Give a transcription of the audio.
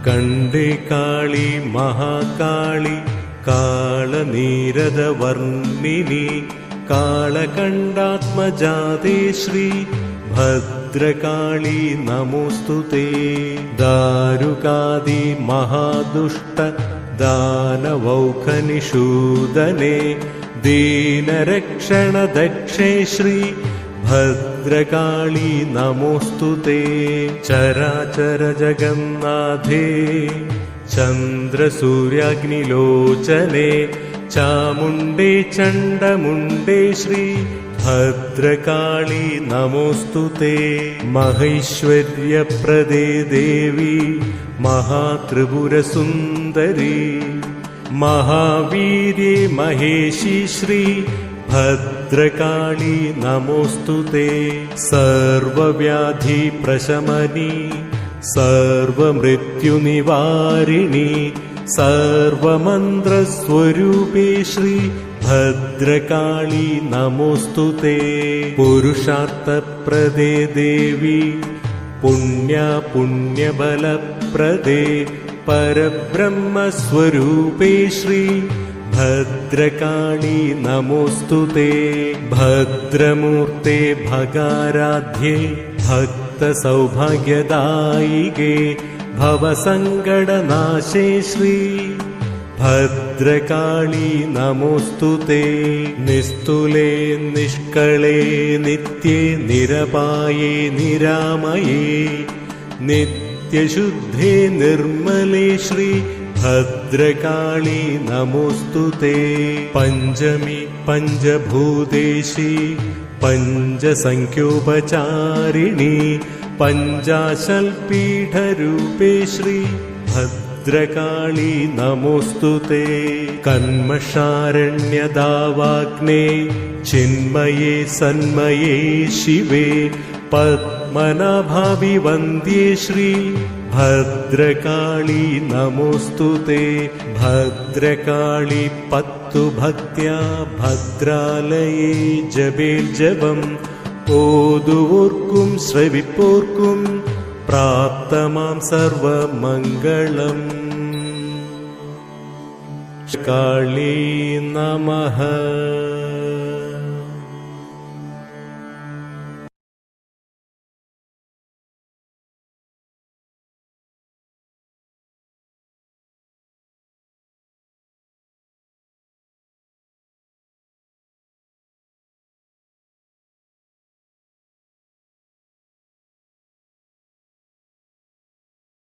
കണ്ടേ കാളി മഹാകാളി കാളനീരദവർണ്ണിനി കാളകണ്ഠാത്മജാതേ ശ്രീ ഭദ്രകാളി നമോസ്തുതേ. ദാരുകാദി മഹാദുഷ്ട ദാനവൗഖനിഷൂദനേ ദീനരക്ഷണദക്ഷേ ശ്രീ ഭദ്രകാളി നമോസ്തുതേ. ചരാചര ജഗന്നാഥേ ചന്ദ്രസൂര്യാഗ്നിലോചനേ ചാമുണ്ടേ ചണ്ഡമുണ്ടേ ശ്രീ ഭദ്രകാളി നമോസ്തുതേ. മഹൈശ്വര്യപ്രദേ ദേവി മഹാത്രിപുരസുന്ദരി മഹാവീര്യേ മഹേശി ശ്രീ ഭദ്രകാളി നമോസ്തുതേ. സർവവ്യാധി പ്രശമനി സർവമൃത്യുനിവാരിണി സർവമന്ത്രസ്വരൂപേ ശ്രീ ഭദ്രകാളി നമോസ്തുതേ. പുരുഷാർത്ഥപ്രദേ ദേവി പുണ്യബലപ്രദേ പരബ്രഹ്മസ്വരൂപേ ശ്രീ ഭദ്രകാളി നമോസ്തുതേ. ഭദ്രമൂർത്തേ ഭഗാരാധ്യേ ഭക്തസൗഭാഗ്യദായികേ ഭവസങ്കടനാശേ ശ്രീ ഭദ്രകാളി നമോസ്തുതേ. നിസ്തുലേ നിഷ്കളേ നിത്യേ നിരപായേ നിരാമയേ നിത്യശുദ്ധേ നിർമ്മലേ ശ്രീ ഭദ്രകാളി നമോസ്തുതേ. പഞ്ചമി പഞ്ചഭൂതേശി പഞ്ചസംഖ്യോപചാരിണി പഞ്ചാശൽപീഠരൂപേ ശ്രീ ഭദ്രകാളി നമോസ്തുതേ. കന്മഷാരണ്യദാവാഗ്നേ ചിന്മയേ സന്മയേ ശിവേ പദ്മനാഭാവി വന്ദ്യേ ശ്രീ ഭദ്രകാളി നമോസ്തുതേ. ഭദ്രകാളി പത്തു ഭക്ത്യാ ഭദ്രാലയേ ജപേർജപം ഓതുവോർക്കും ശ്രവിപ്പോർക്കും പ്രാപ്തമാം സർവമംഗളം. കാളീ നമഃ.